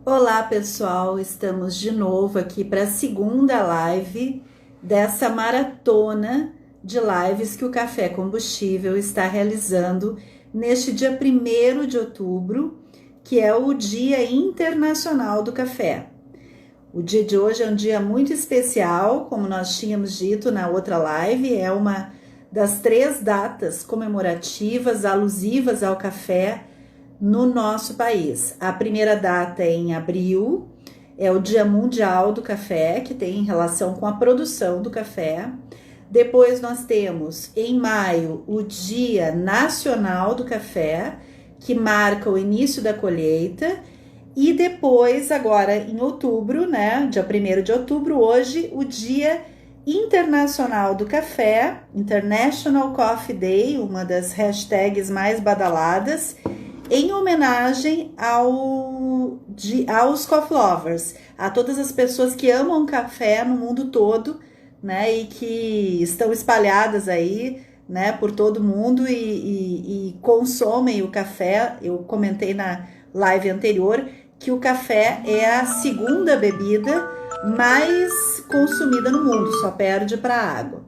Olá, pessoal! Estamos de novo aqui para a segunda live dessa maratona de lives que o Café Combustível está realizando neste dia 1º de outubro, que é o Dia Internacional do Café. O dia de hoje é um dia muito especial, como nós tínhamos dito na outra live, é uma das 3 datas comemorativas alusivas ao café no nosso país. A primeira data é em abril, é o Dia Mundial do Café, que tem relação com a produção do café. Depois nós temos em maio o Dia Nacional do Café, que marca o início da colheita. E depois, agora em outubro, né, dia 1º de outubro, hoje, o Dia Internacional do Café, International Coffee Day, uma das hashtags mais badaladas, em homenagem aos coffee lovers, a todas as pessoas que amam café no mundo todo, né, e que estão espalhadas aí, né, por todo mundo e consomem o café. Eu comentei na live anterior que o café é a segunda bebida mais consumida no mundo, só perde para a água.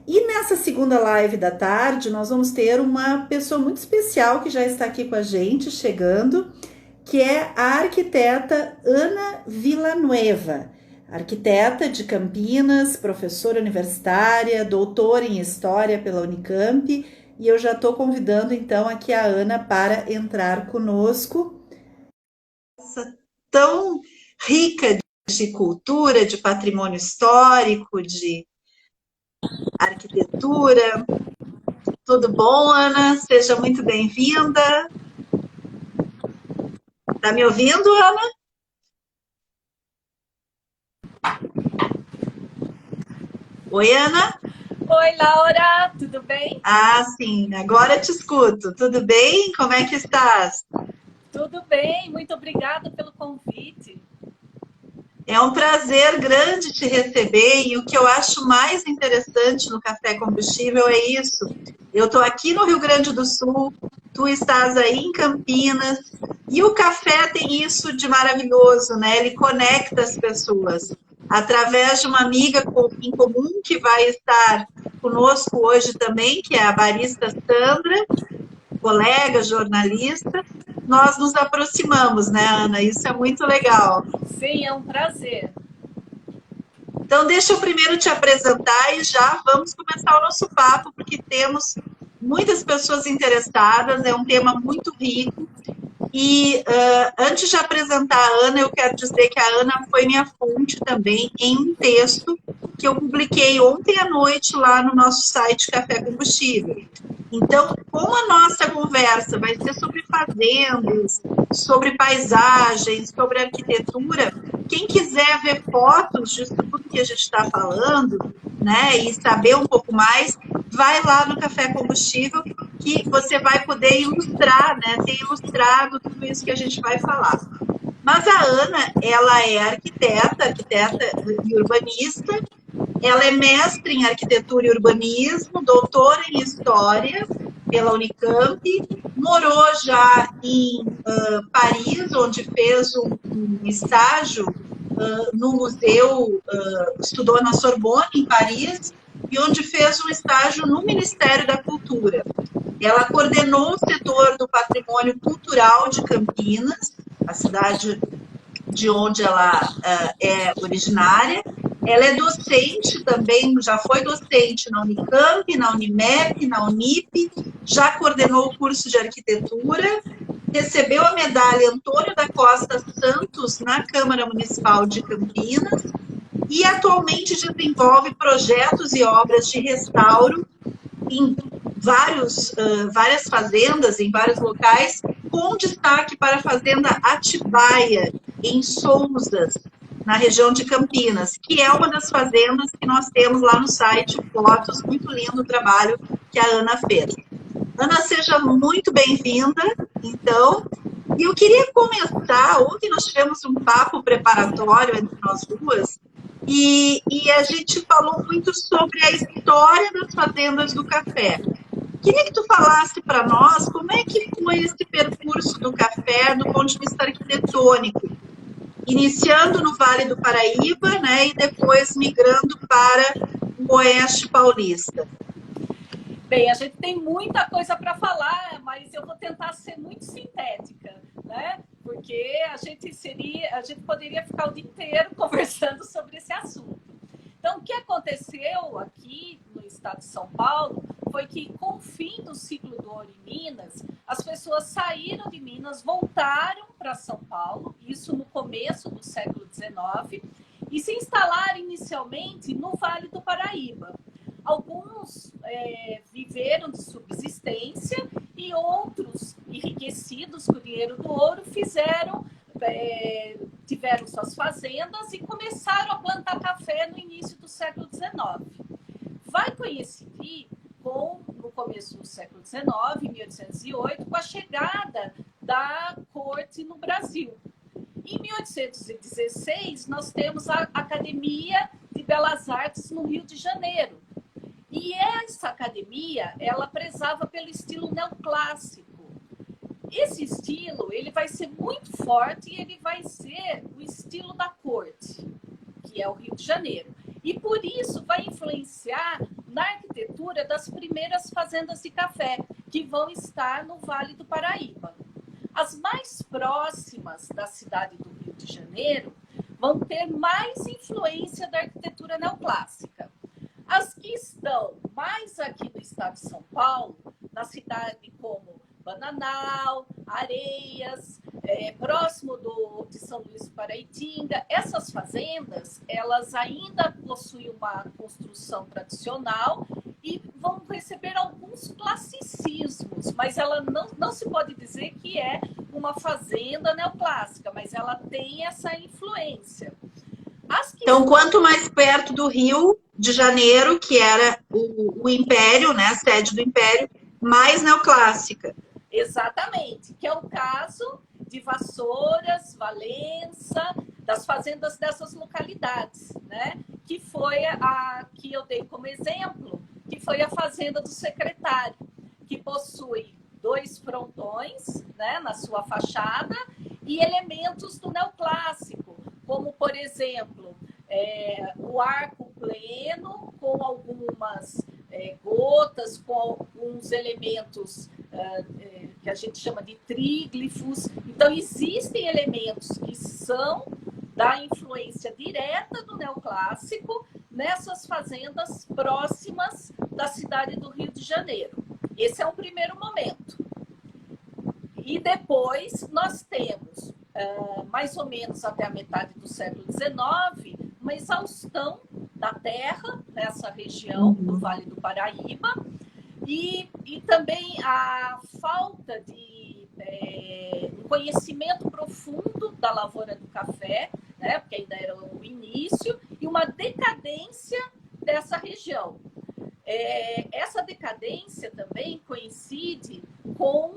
E nessa segunda live da tarde, nós vamos ter uma pessoa muito especial que já está aqui com a gente, chegando, que é a arquiteta Ana Villanueva, arquiteta de Campinas, professora universitária, doutora em História pela Unicamp, e eu já estou convidando então aqui a Ana para entrar conosco. Essa tão rica de cultura, de patrimônio histórico, de arquitetura. Tudo bom, Ana? Seja muito bem-vinda. Tá me ouvindo, Ana? Oi, Ana? Oi, Laura, tudo bem? Ah, sim, agora te escuto. Tudo bem? Como é que estás? Tudo bem, muito obrigada pelo convite. É um prazer grande te receber, e o que eu acho mais interessante no Café Combustível é isso. Eu estou aqui no Rio Grande do Sul, tu estás aí em Campinas, e o café tem isso de maravilhoso, né? Ele conecta as pessoas. Através de uma amiga em comum que vai estar conosco hoje também, que é a barista Sandra, colega, jornalista, nós nos aproximamos, né, Ana? Isso é muito legal. Sim, é um prazer. Então, deixa eu primeiro te apresentar e já vamos começar o nosso papo, porque temos muitas pessoas interessadas, é um tema muito rico. E antes de apresentar a Ana, eu quero dizer que a Ana foi minha fonte também em um texto que eu publiquei ontem à noite lá no nosso site Café Combustível. Então, como a nossa conversa vai ser sobre fazendas, sobre paisagens, sobre arquitetura, quem quiser ver fotos disso tudo que a gente está falando, né, e saber um pouco mais, vai lá no Café Combustível, que você vai poder ilustrar, né, ter ilustrado tudo isso que a gente vai falar. Mas a Ana, ela é arquiteta e urbanista, ela é mestre em arquitetura e urbanismo, doutora em história pela Unicamp, morou já em Paris, onde fez um estágio no museu, estudou na Sorbonne, em Paris, e onde fez um estágio no Ministério da Cultura. Ela coordenou o setor do patrimônio cultural de Campinas, a cidade de onde ela é originária. Ela é docente também, já foi docente na Unicamp, na Unimep, na Unip, já coordenou o curso de arquitetura, recebeu a medalha Antônio da Costa Santos na Câmara Municipal de Campinas e atualmente desenvolve projetos e obras de restauro em várias fazendas, em vários locais, com destaque para a Fazenda Atibaia, em Sousas, na região de Campinas, que é uma das fazendas que nós temos lá no site, fotos, muito lindo o trabalho que a Ana fez. Ana, seja muito bem-vinda, então. E eu queria começar, ontem nós tivemos um papo preparatório entre nós duas, e a gente falou muito sobre a história das fazendas do café. Queria que tu falasse para nós como é que foi esse percurso do café do ponto de vista arquitetônico. iniciando no Vale do Paraíba, né, e depois migrando para o Oeste Paulista. Bem, a gente tem muita coisa para falar, mas eu vou tentar ser muito sintética, né? Porque a gente poderia ficar o dia inteiro conversando sobre esse assunto. Então, o que aconteceu aqui no estado de São Paulo foi que, com o fim do ciclo do ouro em Minas, as pessoas saíram de Minas, voltaram para São Paulo, isso no começo do século XIX, e se instalaram inicialmente no Vale do Paraíba. Alguns viveram de subsistência e outros, enriquecidos com o dinheiro do ouro, tiveram suas fazendas e começaram a plantar café no início do século XIX. Vai coincidir no começo do século XIX, em 1808, com a chegada da corte no Brasil. Em 1816, nós temos a Academia de Belas Artes no Rio de Janeiro. E essa academia, ela prezava pelo estilo neoclássico. Esse estilo, ele vai ser muito forte e ele vai ser o estilo da corte, que é o Rio de Janeiro. E por isso vai influenciar na arquitetura das primeiras fazendas de café, que vão estar no Vale do Paraíba. As mais próximas da cidade do Rio de Janeiro vão ter mais influência da arquitetura neoclássica. As que estão mais aqui no estado de São Paulo, na cidade como Bananal, Areias, próximo de São Luís do Paraitinga, essas fazendas, elas ainda possuem uma construção tradicional e vão receber alguns classicismos, mas ela não se pode dizer que é uma fazenda neoclássica, mas ela tem essa influência. Então, quanto mais perto do Rio de Janeiro, que era o Império, né, a sede do Império, mais neoclássica. Exatamente, que é o caso de Vassouras, Valença, das fazendas dessas localidades, né? Que foi a que eu dei como exemplo, que foi a fazenda do Secretário, que possui 2 frontões, né, na sua fachada e elementos do neoclássico, como, por exemplo, o arco pleno com algumas gotas, com alguns elementos que a gente chama de tríglifos. Então, existem elementos que são da influência direta do neoclássico nessas fazendas próximas da cidade do Rio de Janeiro. Esse é um primeiro momento. E depois nós temos, mais ou menos até a metade do século XIX, uma exaustão da terra nessa região do Vale do Paraíba e também a falta de conhecimento profundo da lavoura do café, né, porque ainda era o início, e uma decadência dessa região. Essa decadência também coincide com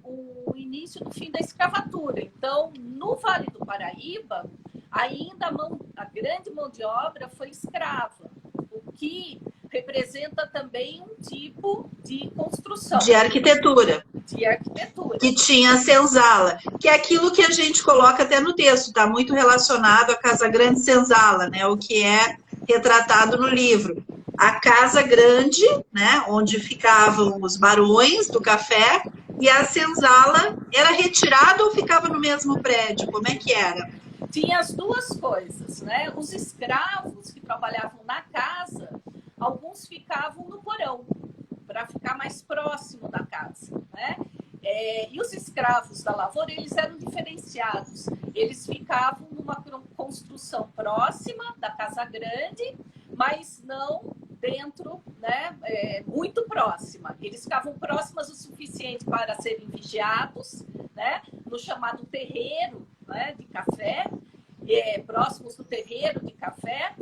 o início do fim da escravatura. Então, no Vale do Paraíba, ainda a grande mão de obra foi escrava, o que representa também um tipo de construção. De arquitetura. De arquitetura. Que tinha a senzala, que é aquilo que a gente coloca até no texto, está muito relacionado à Casa Grande Senzala, né? O que é retratado no livro. A Casa Grande, né, onde ficavam os barões do café, e a senzala era retirada ou ficava no mesmo prédio? Como é que era? Tinha as duas coisas, né? Os escravos que trabalhavam na casa, alguns ficavam no porão, para ficar mais próximo da casa, né? E os escravos da lavoura, eles eram diferenciados. Eles ficavam numa construção próxima da Casa Grande, mas não dentro, né, muito próxima. Eles ficavam próximas o suficiente para serem vigiados, né, no chamado terreiro, né, de café, próximos do terreiro de café,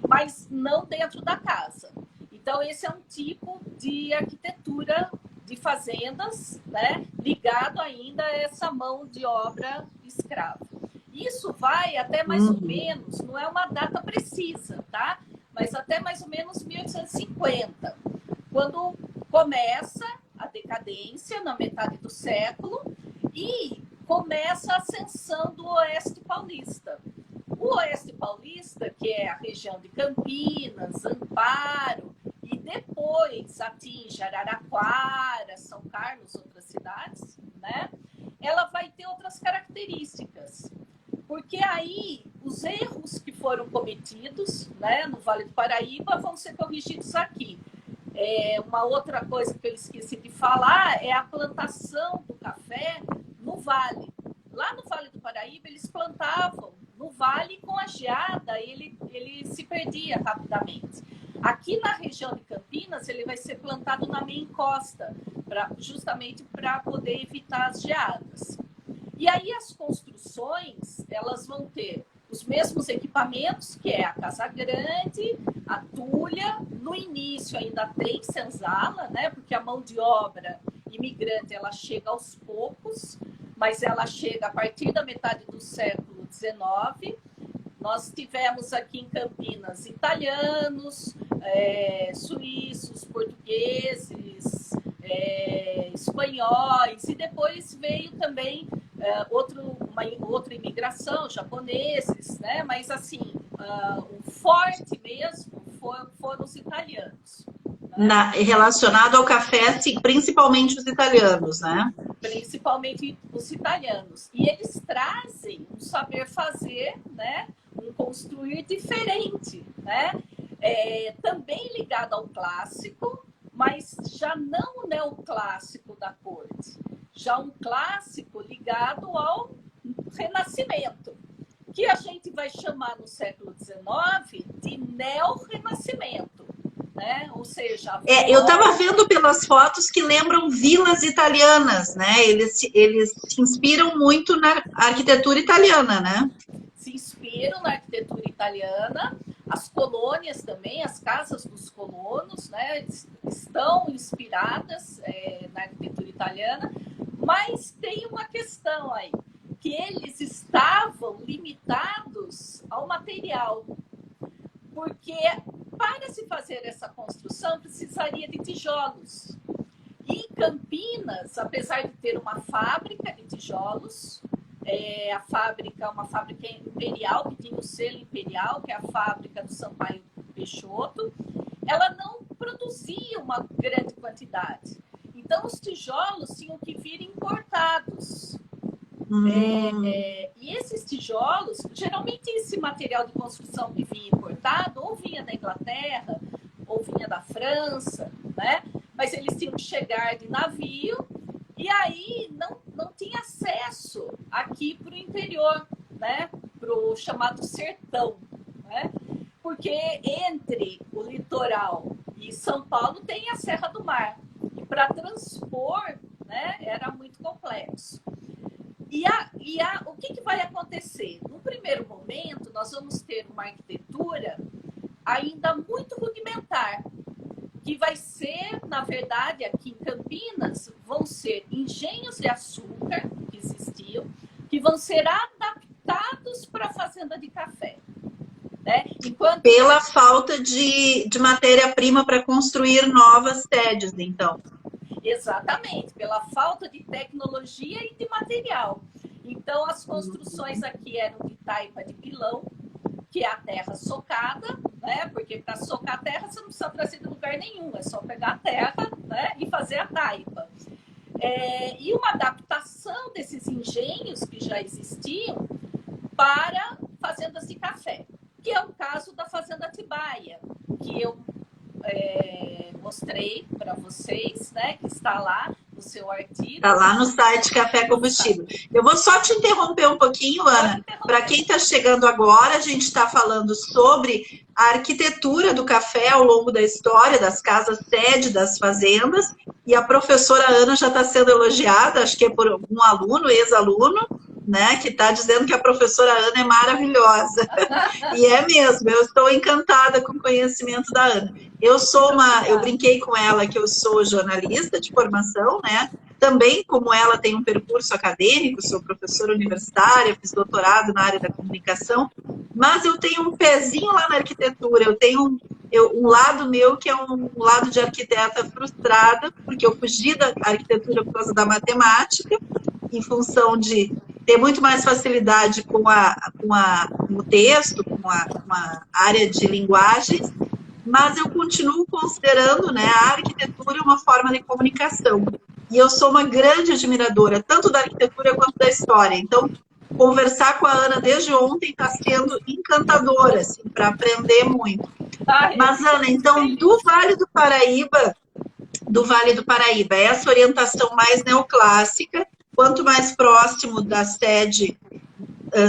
mas não dentro da casa. Então, esse é um tipo de arquitetura de fazendas, né, ligado ainda a essa mão de obra escrava. Isso vai até mais ou menos, não é uma data precisa, tá? Mas até mais ou menos 1850, quando começa a decadência na metade do século e começa a ascensão do Oeste Paulista. O Oeste Paulista, que é a região de Campinas, Amparo, e depois atinge Araraquara, São Carlos, outras cidades, né? Ela vai ter outras características. Porque aí os erros que foram cometidos, né, no Vale do Paraíba vão ser corrigidos aqui. Uma outra coisa que eu esqueci de falar é a plantação do café no vale. Lá no Vale do Paraíba, eles plantavam no vale com a geada, ele se perdia rapidamente. Aqui na região de Campinas, ele vai ser plantado na meia encosta, justamente para poder evitar as geadas. E aí as construções, elas vão ter os mesmos equipamentos, que é a Casa Grande, a Tulha, no início ainda tem senzala, né? Porque a mão de obra imigrante, ela chega aos poucos, mas ela chega a partir da metade do século XIX. Nós tivemos aqui em Campinas italianos, suíços, portugueses, espanhóis, e depois veio também outra imigração, japoneses, né? Mas assim, o forte mesmo foram os italianos. Né? Relacionado ao café, sim, principalmente os italianos, né? Principalmente os italianos. E eles trazem um saber fazer, né? Um construir diferente, né? Também ligado ao clássico, mas já não o neoclássico da corte, já um clássico ligado ao Renascimento, que a gente vai chamar no século XIX de neo-renascimento. Né? Ou seja, eu estava vendo pelas fotos que lembram vilas italianas, né? Eles se inspiram muito na arquitetura italiana, né? Se inspiram na arquitetura italiana, as colônias também, as casas dos colonos, né? Estão inspiradas na arquitetura italiana, mas tem uma questão aí, que eles estavam limitados ao material, porque para se fazer essa construção precisaria de tijolos. E em Campinas, apesar de ter uma fábrica de tijolos, uma fábrica imperial, que tinha o selo imperial, que é a fábrica do Sampaio Peixoto, ela não produzia uma grande quantidade. Então, os tijolos tinham que vir importados. E esses tijolos, geralmente esse material de construção que vinha importado, ou vinha da Inglaterra, ou vinha da França, né? Mas eles tinham que chegar de navio, e aí não tinha acesso aqui para o interior, né? Para o chamado sertão, né? Porque entre o litoral e São Paulo tem a Serra do Mar, e para transpor, né, era muito complexo. O que vai acontecer? No primeiro momento, nós vamos ter uma arquitetura ainda muito rudimentar, que vai ser, na verdade, aqui em Campinas, vão ser engenhos de açúcar que existiam, que vão ser adaptados para a fazenda de café. Né? Pela falta de matéria-prima para construir novas sedes, então. Exatamente, pela falta de tecnologia e de material. Então, as construções aqui eram de taipa de pilão, que é a terra socada, né? Porque para socar a terra você não precisa trazer de lugar nenhum, é só pegar a terra, né, e fazer a taipa. E uma adaptação desses engenhos que já existiam para fazendas de café, que é o caso da Fazenda Atibaia, que eu mostrei para vocês, né, que está lá no seu artigo. Está lá no site Café Combustível. Eu vou só te interromper um pouquinho, Ana. Para quem está chegando agora, a gente está falando sobre a arquitetura do café ao longo da história, das casas sede, das fazendas, e a professora Ana já está sendo elogiada, acho que é por um aluno, ex-aluno, né, que está dizendo que a professora Ana é maravilhosa. E é mesmo, eu estou encantada com o conhecimento da Ana. Eu brinquei com ela que eu sou jornalista de formação, né? Também, como ela, tem um percurso acadêmico, sou professora universitária, fiz doutorado na área da comunicação, mas eu tenho um pezinho lá na arquitetura, eu tenho um lado meu que é um lado de arquiteta frustrada, porque eu fugi da arquitetura por causa da matemática, em função de ter muito mais facilidade com o texto, com a área de linguagens, mas eu continuo considerando, né, a arquitetura uma forma de comunicação. E eu sou uma grande admiradora, tanto da arquitetura quanto da história. Então, conversar com a Ana desde ontem está sendo encantadora, assim, para aprender muito. Mas, Ana, então, do Vale do Paraíba, essa orientação mais neoclássica, quanto mais próximo da sede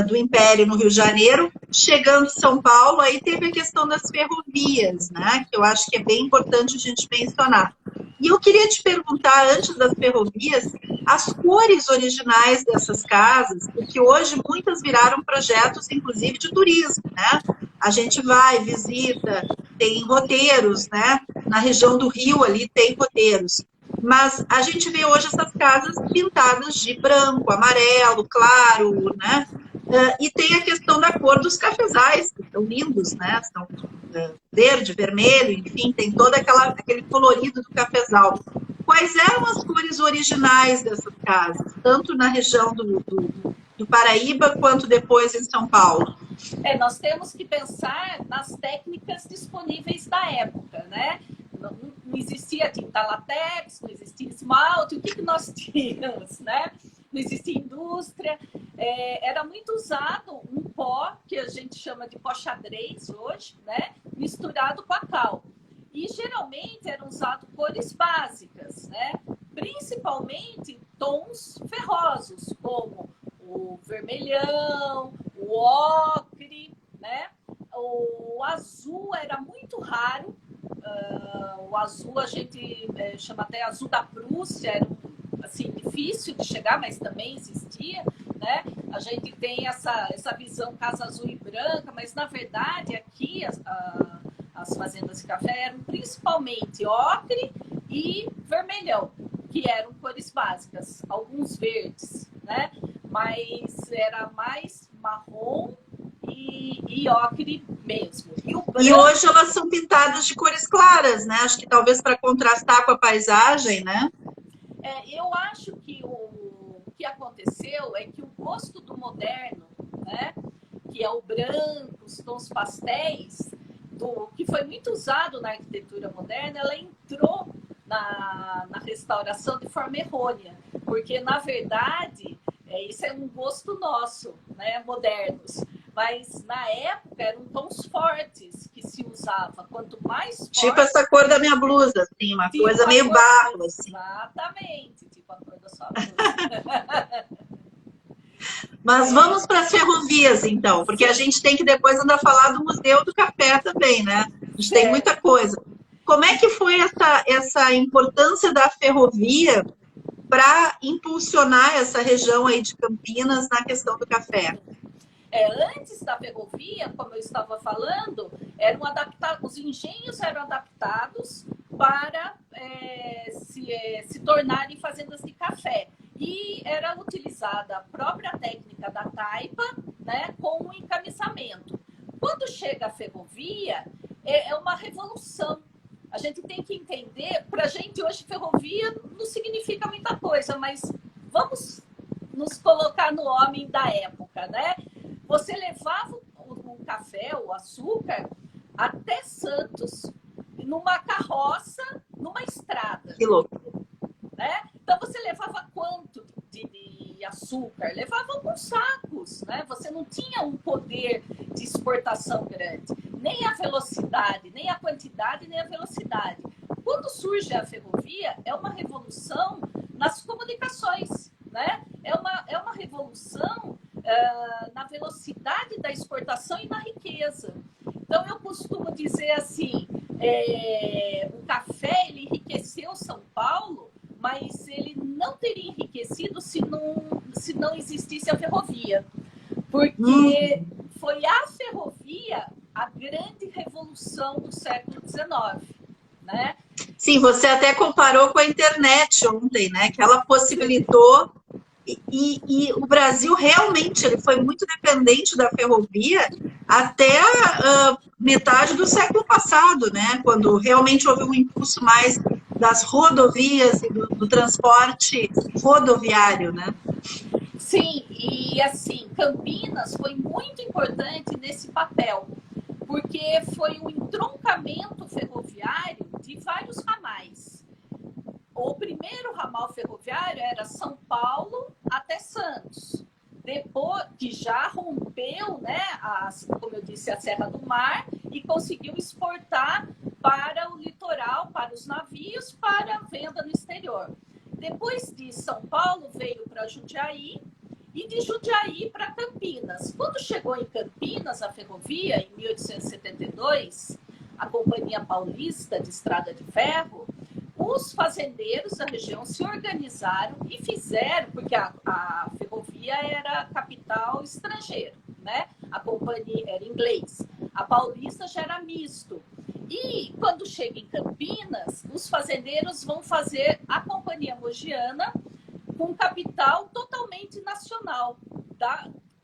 do Império no Rio de Janeiro, chegando em São Paulo, aí teve a questão das ferrovias, né, que eu acho que é bem importante a gente mencionar. E eu queria te perguntar, antes das ferrovias, as cores originais dessas casas, porque hoje muitas viraram projetos, inclusive, de turismo, né? A gente vai, visita, tem roteiros, né? Na região do Rio ali tem roteiros. Mas a gente vê hoje essas casas pintadas de branco, amarelo, claro, né? E tem a questão da cor dos cafezais, que são lindos, né? São verde, vermelho, enfim, tem todo aquele colorido do cafezal. Quais eram as cores originais dessas casas, tanto na região do Paraíba, quanto depois em São Paulo? Nós temos que pensar nas técnicas disponíveis da época, né? Não existia tinta latex, não existia esmalte, o que nós tínhamos, né? Não existia indústria, era muito usado um pó, que a gente chama de pó xadrez hoje, né? Misturado com a cal. E geralmente eram usadas cores básicas, né? Principalmente tons ferrosos, como o vermelhão, o ocre, né? O azul era muito raro. O azul a gente chama até azul da Prússia, era assim, difícil de chegar, mas também existia, né? A gente tem essa visão casa azul e branca, mas na verdade aqui as fazendas de café eram principalmente ocre e vermelhão, que eram cores básicas, alguns verdes, né? Mas era mais marrom e ocre mesmo. E hoje elas são pintadas de cores claras, né? Acho que talvez para contrastar com a paisagem, né? Eu acho que o que aconteceu é que o gosto do moderno, né? Que é o branco, os tons pastéis, que foi muito usado na arquitetura moderna, ela entrou na restauração de forma errônea, porque na verdade isso é um gosto nosso, né? Modernos. Mas na época eram tons fortes que se usava. Quanto mais forte... Tipo essa cor da minha blusa, assim, uma tipo coisa meio barro, assim. Exatamente, tipo a cor da sua blusa. Mas vamos para as ferrovias, então, porque a gente tem que depois ainda falar do Museu do Café também, né? A gente tem muita coisa. Como é que foi essa importância da ferrovia para impulsionar essa região aí de Campinas na questão do café? Antes da ferrovia, como eu estava falando, os engenhos eram adaptados para se tornarem fazendas de café. E era utilizada a própria técnica da taipa, né, com o encamisamento. Quando chega a ferrovia, é uma revolução. A gente tem que entender, para a gente hoje ferrovia não significa muita coisa, mas vamos nos colocar no homem da época, né? Você levava o café, o açúcar, até Santos, numa carroça, numa estrada. Que louco. Né? Então, você levava quanto de açúcar? Levava alguns sacos, né? Você não tinha um poder de exportação grande. Nem a velocidade, nem a quantidade, nem a velocidade. Quando surge a ferrovia, é uma revolução nas comunicações, né? É uma revolução na velocidade da exportação e na riqueza. Então, eu costumo dizer assim, o café ele enriqueceu São Paulo, mas ele não teria enriquecido se não existisse a ferrovia. Porque foi a ferrovia a grande revolução do século XIX, né? Sim, você até comparou com a internet ontem, né? Que ela possibilitou... E o Brasil realmente ele foi muito dependente da ferrovia até a metade do século passado, né? Quando realmente houve um impulso mais das rodovias e do transporte rodoviário, né? Sim, e assim, Campinas foi muito importante nesse papel, porque foi um entroncamento ferroviário de vários ramais. O primeiro ramal ferroviário era São Paulo até Santos. Depois que já rompeu, né, como eu disse, a Serra do Mar e conseguiu exportar para o litoral, para os navios, para venda no exterior. Depois de São Paulo, veio para Jundiaí e de Jundiaí para Campinas. Quando chegou em Campinas, a ferrovia, em 1872, a Companhia Paulista de Estrada de Ferro, os fazendeiros da região se organizaram e fizeram, porque a ferrovia era capital estrangeiro, né? A companhia era inglês, a paulista já era misto. E quando chega em Campinas, os fazendeiros vão fazer a Companhia Mogiana com capital totalmente nacional,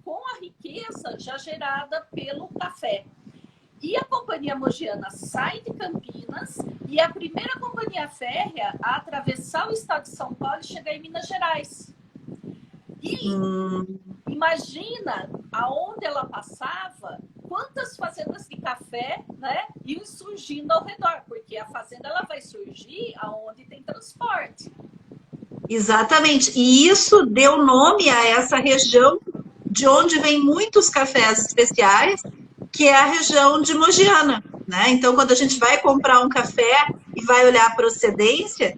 com a riqueza já gerada pelo café. E a Companhia Mogiana sai de Campinas e é a primeira companhia férrea a atravessar o estado de São Paulo e chegar em Minas Gerais. E imagina aonde ela passava, quantas fazendas de café, né, iam surgindo ao redor, porque a fazenda ela vai surgir aonde tem transporte. Exatamente. E isso deu nome a essa região de onde vem muitos cafés especiais, que é a região de Mogiana, né? Então, quando a gente vai comprar um café e vai olhar a procedência,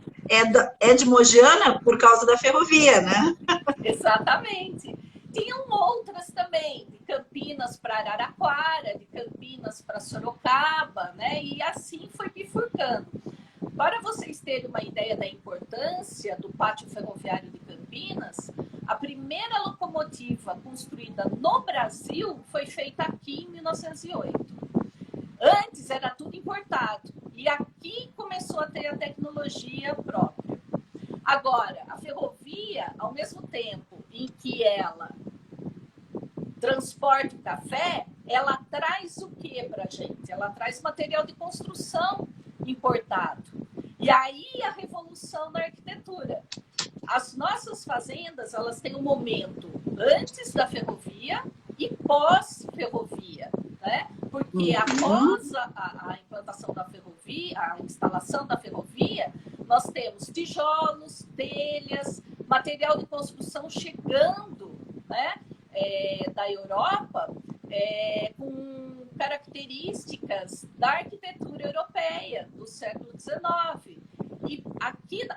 é de Mogiana por causa da ferrovia, né? Exatamente. Tinham outras também, de Campinas para Araraquara, de Campinas para Sorocaba, né? E assim foi bifurcando. Para vocês terem uma ideia da importância do pátio ferroviário de Campinas, a primeira locomotiva construída no Brasil foi feita aqui em 1908. Antes era tudo importado e aqui começou a ter a tecnologia própria. Agora, a ferrovia, ao mesmo tempo em que ela transporta o café, ela traz o que para a gente? Ela traz material de construção importado. E aí a revolução na arquitetura. As nossas fazendas, elas têm um momento antes da ferrovia e pós-ferrovia, né? Porque após a implantação da ferrovia, a instalação da ferrovia, nós temos tijolos, telhas, material de construção chegando, né, da Europa, com características da arquitetura europeia do século XIX. E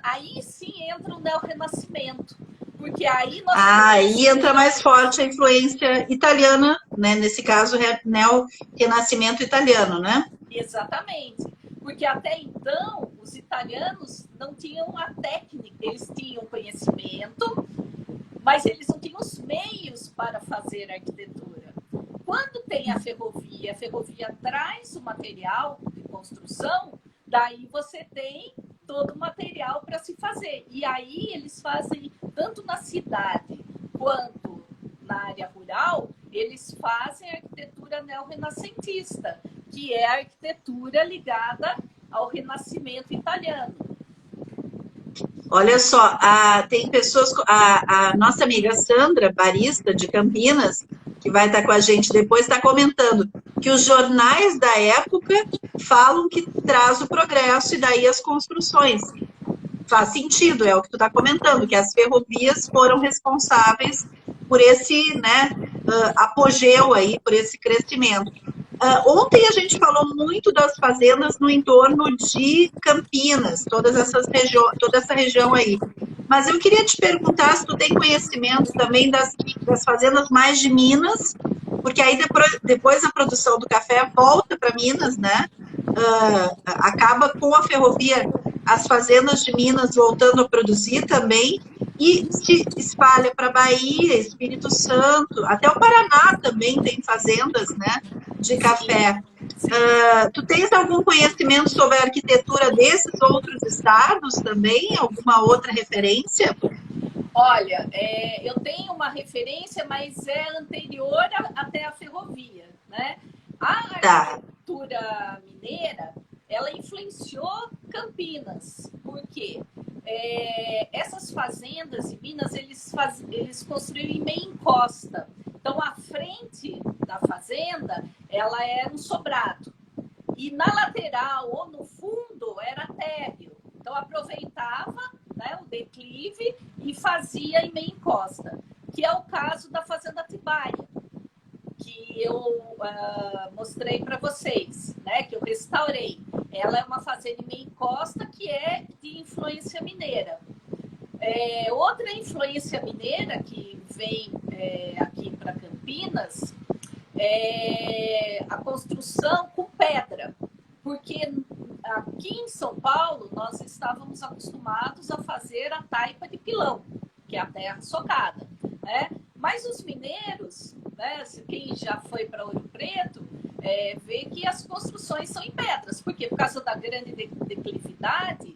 aí sim entra o neorrenascimento, porque aí nós aí entra mais forte a influência italiana, né? Nesse caso, neo-renascimento italiano, né? Exatamente, porque até então os italianos não tinham a técnica, eles tinham conhecimento, mas eles não tinham os meios para fazer arquitetura. Quando tem a ferrovia traz o material de construção, daí você tem todo o material para se fazer. E aí eles fazem, tanto na cidade quanto na área rural, eles fazem a arquitetura neorrenascentista, que é a arquitetura ligada ao Renascimento italiano. Olha só, tem pessoas, a nossa amiga Sandra, barista de Campinas, que vai estar com a gente depois, está comentando que os jornais da época falam que traz o progresso e daí as construções. Faz sentido, é o que tu está comentando, que as ferrovias foram responsáveis por esse, né, apogeu aí, por esse crescimento. Ontem a gente falou muito das fazendas no entorno de Campinas, toda essa região aí. Mas eu queria te perguntar se tu tem conhecimento também das fazendas mais de Minas, porque aí depois a produção do café volta para Minas, né? Acaba com a ferrovia, as fazendas de Minas voltando a produzir também, e se espalha para Bahia, Espírito Santo, até o Paraná também tem fazendas, né, de café. Tu tens algum conhecimento sobre a arquitetura desses outros estados também? Alguma outra referência? Olha, eu tenho uma referência, mas é anterior até a ferrovia, né? A arquitetura mineira, ela influenciou Campinas. Por quê? essas fazendas em Minas, eles construíram em meia encosta. Então, a frente da fazenda, ela era um sobrado. E na lateral ou no fundo era térreo. Então, aproveitava, né, o declive e fazia em meia encosta, que é o caso da Fazenda Atibaia, que eu mostrei para vocês, né, que eu restaurei. Ela é uma fazenda em meia encosta que é de influência mineira. Outra influência mineira que vem aqui para Campinas é a construção com pedra, porque aqui em São Paulo nós estávamos acostumados a fazer a taipa de pilão, que é a terra socada, né? Mas os mineiros, né, quem já foi para Ouro Preto, vê que as construções são em pedras, porque por causa da grande declividade,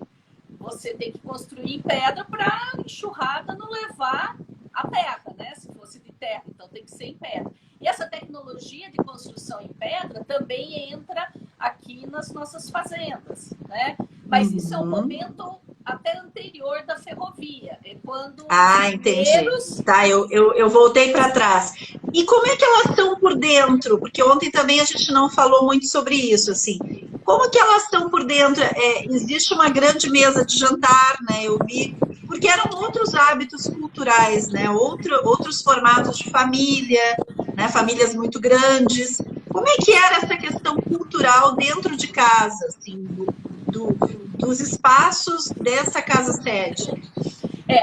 você tem que construir em pedra para a enxurrada não levar a terra, né? Se fosse de terra, então tem que ser em pedra. E essa tecnologia de construção em pedra também entra aqui nas nossas fazendas, né? Mas isso é um momento até anterior da ferrovia. É quando entendi. Tá, eu voltei para trás. E como é que elas estão por dentro? Porque ontem também a gente não falou muito sobre isso, assim. Como que elas estão por dentro? Existe uma grande mesa de jantar, né? Eu vi, porque eram outros hábitos culturais, né? Outros formatos de família, né? Famílias muito grandes. Como é que era essa questão cultural dentro de casa, assim, dos espaços dessa casa-sede?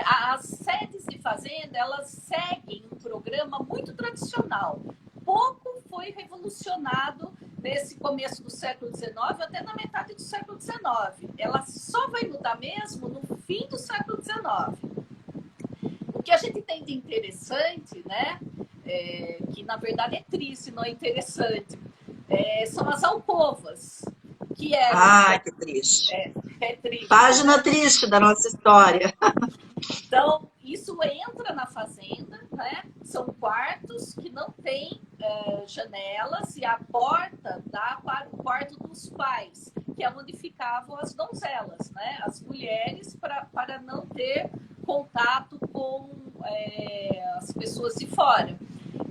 As sedes de fazenda, elas seguem um programa muito tradicional. Pouco foi revolucionado nesse começo do século XIX até na metade do século XIX. Ela só vai mudar mesmo no fim do século XIX. O que a gente tem de interessante, né, que na verdade é triste, não é interessante, são as alcovas. Que que triste. É triste. Página triste da nossa história. Então, isso entra na fazenda, né? São quartos que não têm janelas e a porta dá para o quarto dos pais, que é onde ficavam as donzelas, né? As mulheres, para não ter contato com as pessoas de fora.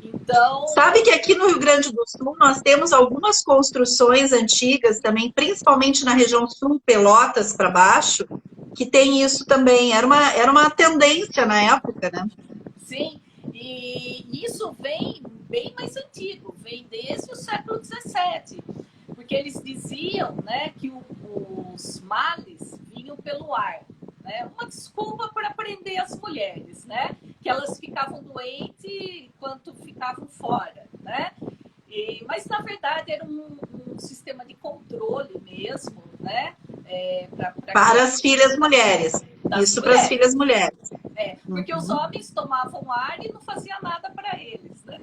Então... Sabe que aqui no Rio Grande do Sul nós temos algumas construções antigas também, principalmente na região sul, Pelotas para baixo, que tem isso também. Era uma tendência na época, né? Sim, e isso vem bem mais antigo, vem desde o século XVII, porque eles diziam, né, que os males vinham pelo ar. Uma desculpa para prender as mulheres, né? Que elas ficavam doentes enquanto ficavam fora, né? Mas, na verdade, era um sistema de controle mesmo, né? Para as filhas mulheres. Isso para as filhas mulheres. Porque os homens tomavam ar e não fazia nada para eles, né?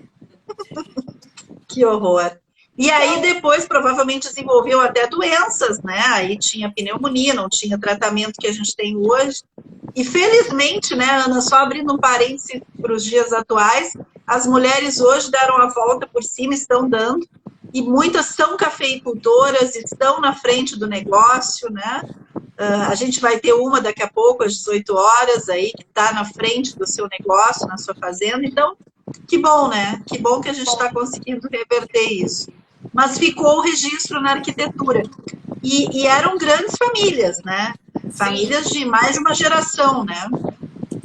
Que horror. E aí depois provavelmente desenvolveu até doenças, né? Aí tinha pneumonia, não tinha tratamento que a gente tem hoje. E felizmente, né, Ana, só abrindo um parênteses para os dias atuais, as mulheres hoje deram a volta por cima, estão dando, e muitas são cafeicultoras, estão na frente do negócio, né? A gente vai ter uma daqui a pouco, às 18 horas, aí, que está na frente do seu negócio, na sua fazenda. Então, que bom, né? Que bom que a gente está conseguindo reverter isso. Mas ficou o registro na arquitetura. E eram grandes famílias, né? Famílias de mais de uma geração, né?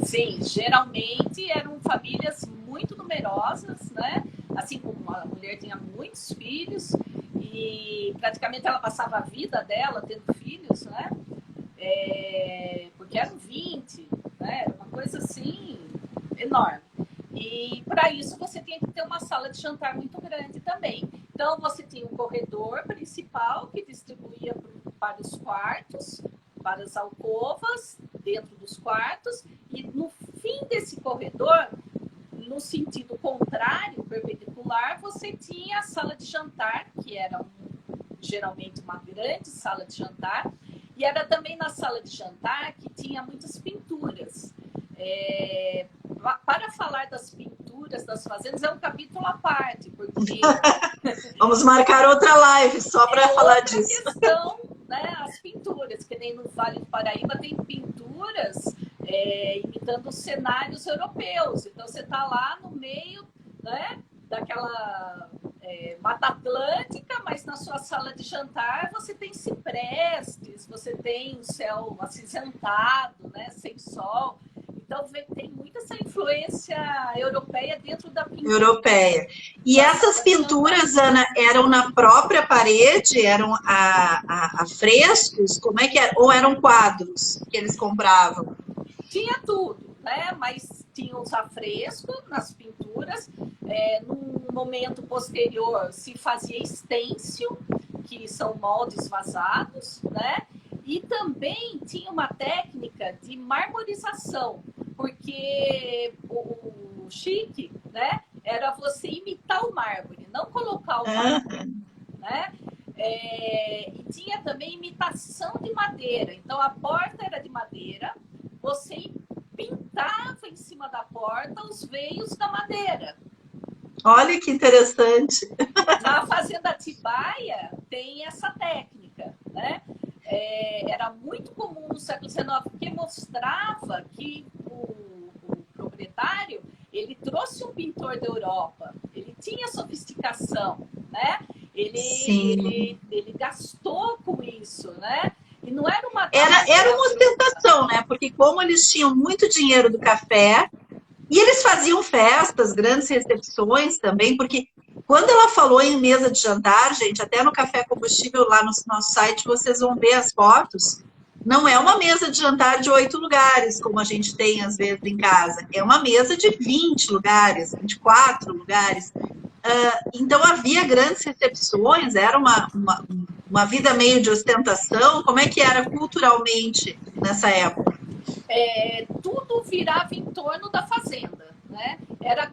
Sim, geralmente eram famílias muito numerosas, né? Assim como a mulher tinha muitos filhos e praticamente ela passava a vida dela tendo filhos, né? Porque eram 20, né? Era uma coisa assim enorme. E para isso você tinha que ter uma sala de jantar muito grande também. Então você tinha um corredor principal que distribuía para os quartos, para as alcovas dentro dos quartos, e no fim desse corredor, no sentido contrário, perpendicular, você tinha a sala de jantar, que era geralmente uma grande sala de jantar, e era também na sala de jantar que tinha muitas pinturas. Para falar das pinturas das fazendas, é um capítulo à parte, porque... Vamos marcar outra live só para falar disso. Questão, né, as pinturas, que nem no Vale do Paraíba tem pintura pinturas imitando os cenários europeus. Então, você está lá no meio, né, daquela Mata Atlântica, mas na sua sala de jantar você tem ciprestes, você tem o céu acinzentado, né, sem sol. Então, tem muita essa influência europeia dentro da pintura. Europeia. E essas pinturas, Ana, eram na própria parede? Eram a frescos? Como é que era? Ou eram quadros que eles compravam? Tinha tudo, né? Mas tinha os afrescos nas pinturas. Num momento posterior se fazia stencil, que são moldes vazados, né? E também tinha uma técnica de marmorização, porque o chique, né, era você imitar o mármore, não colocar o mármore, né? E tinha também imitação de madeira. Então, a porta era de madeira, você pintava em cima da porta os veios da madeira. Olha que interessante. Na Fazenda Atibaia tem essa técnica, né? Era muito comum no século XIX, porque mostrava que o proprietário, ele trouxe um pintor da Europa, ele tinha sofisticação, né? Ele gastou com isso, né? E não era uma... Era uma ostentação, né? Porque como eles tinham muito dinheiro do café, e eles faziam festas, grandes recepções também, porque quando ela falou em mesa de jantar, gente, até no Café Combustível, lá no nosso site, vocês vão ver as fotos. Não é uma mesa de jantar de 8 lugares, como a gente tem às vezes em casa. É uma mesa de 20 lugares, 24 lugares. Então havia grandes recepções, era uma vida meio de ostentação. Como é que era culturalmente nessa época? Tudo virava em torno da fazenda, né? Era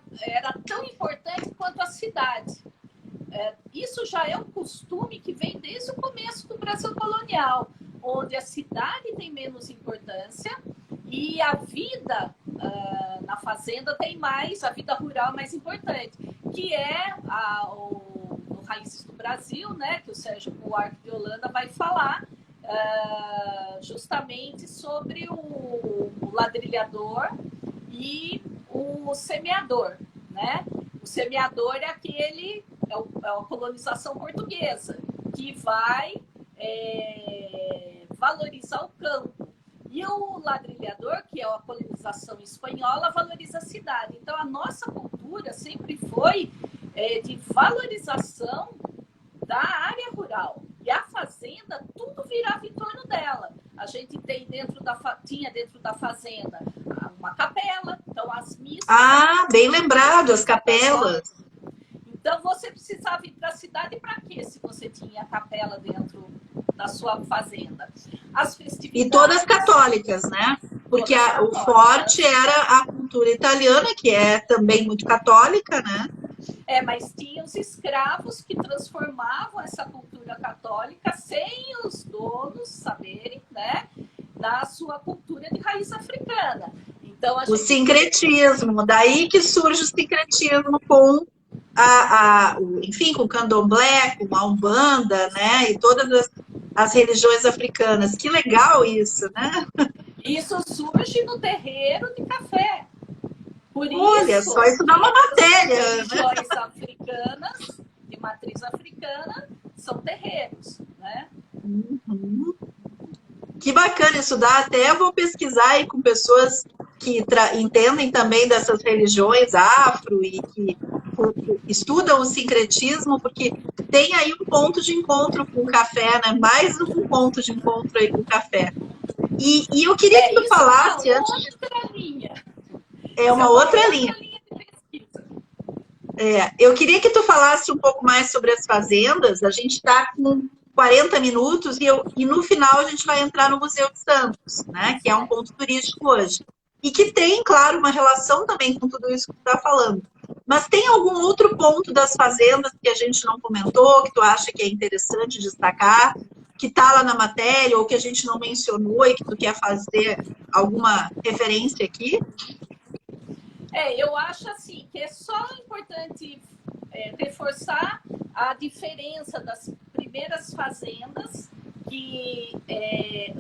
tão importante quanto a cidade. Isso já é um costume que vem desde o começo do Brasil colonial, onde a cidade tem menos importância e a vida na fazenda tem mais, a vida rural é mais importante, que é o Raízes do Brasil, né? Que o Sérgio Buarque de Holanda vai falar, justamente sobre o ladrilhador e o semeador, né? O semeador é a colonização portuguesa, que vai valorizar o campo. E o ladrilhador, que é a colonização espanhola, valoriza a cidade. Então, a nossa cultura sempre foi de valorização da área rural. E a fazenda, tudo virava em torno dela. A gente tinha dentro da fazenda uma capela, então as missas... Bem lembrado, as capelas. Então, você precisava ir para a cidade para quê, se você tinha a capela dentro da sua fazenda? As festividades... E todas católicas, né? Porque o forte era a cultura italiana, que é também muito católica, né? Mas tinha os escravos que transformavam essa cultura católica sem os donos saberem, né, da sua cultura de raiz africana. Então, o sincretismo, daí que surge o sincretismo com enfim, com o candomblé, com a umbanda, né, e todas as religiões africanas. Que legal isso, né? Isso surge no terreiro de café. Por Olha, isso, só isso dá uma matéria. As religiões africanas, de matriz africana, são terreiros, né? Uhum. Que bacana isso dá. Até vou pesquisar aí com pessoas que entendem também dessas religiões afro e que estudam o sincretismo, porque tem aí um ponto de encontro com o café, né? Mais um ponto de encontro aí com o café. E eu queria que tu falasse antes. Outra linha. É uma outra linha. Eu queria que tu falasse um pouco mais sobre as fazendas. A gente está com 40 minutos e no final a gente vai entrar no Museu de Santos, né? Que é um ponto turístico hoje. E que tem, claro, uma relação também com tudo isso que tu está falando. Mas tem algum outro ponto das fazendas que a gente não comentou, que tu acha que é interessante destacar, que está lá na matéria ou que a gente não mencionou e que tu quer fazer alguma referência aqui? Eu acho assim que é só importante reforçar a diferença das primeiras fazendas que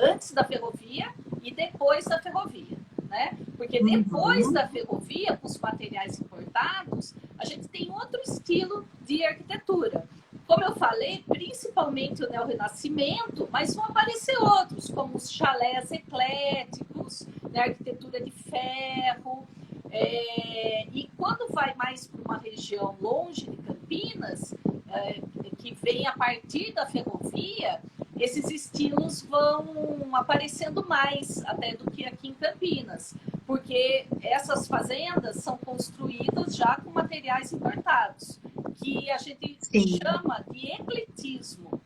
antes da ferrovia, e depois da ferrovia, né? Porque depois da ferrovia, com os materiais importados, a gente tem outro estilo de arquitetura. Como eu falei, principalmente o neorrenascimento, mas vão aparecer outros, como os chalés ecléticos, né, arquitetura de ferro. E quando vai mais para uma região longe de Campinas, que vem a partir da ferrovia, esses estilos vão aparecendo mais até do que aqui em Campinas, porque essas fazendas são construídas já com materiais importados, que a gente chama de ecletismo.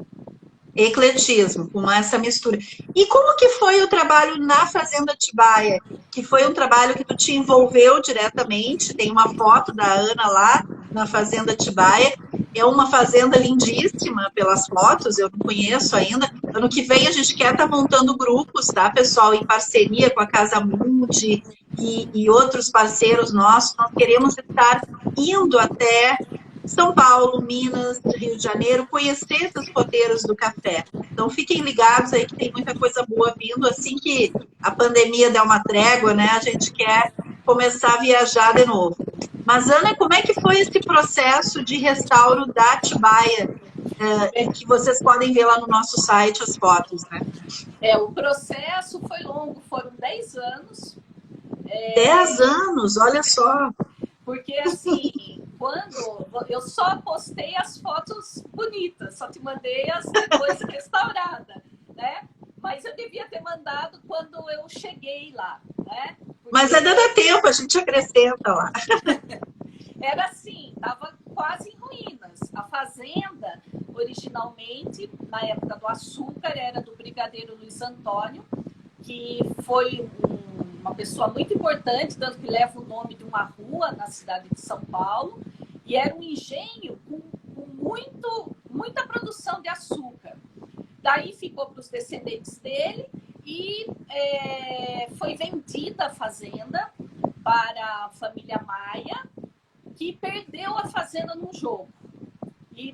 Ecletismo, com essa mistura. E como que foi o trabalho na Fazenda Atibaia? Que foi um trabalho que tu te envolveu diretamente, tem uma foto da Ana lá na Fazenda Atibaia, é uma fazenda lindíssima pelas fotos, eu não conheço ainda. Ano que vem a gente quer estar montando grupos, tá, pessoal, em parceria com a Casa Mundi e outros parceiros nossos. Nós queremos estar indo até São Paulo, Minas, Rio de Janeiro, conhecer esses roteiros do café. Então, fiquem ligados aí que tem muita coisa boa vindo. Assim que a pandemia der uma trégua, né, a gente quer começar a viajar de novo. Mas, Ana, como é que foi esse processo de restauro da Atibaia? Que vocês podem ver lá no nosso site as fotos, né? O processo foi longo, foram 10 anos. 10 anos, olha só. Porque, assim, quando eu só postei as fotos bonitas, só te mandei as coisas restauradas, né? Mas eu devia ter mandado quando eu cheguei lá, né? Porque... Mas ainda dá tempo, a gente acrescenta lá. Era assim, estava quase em ruínas. A fazenda, originalmente, na época do açúcar, era do brigadeiro Luiz Antônio, que foi uma pessoa muito importante, tanto que leva o nome de uma rua na cidade de São Paulo, e era um engenho com muita produção de açúcar. Daí ficou para os descendentes dele e foi vendida a fazenda para a família Maia, que perdeu a fazenda num jogo.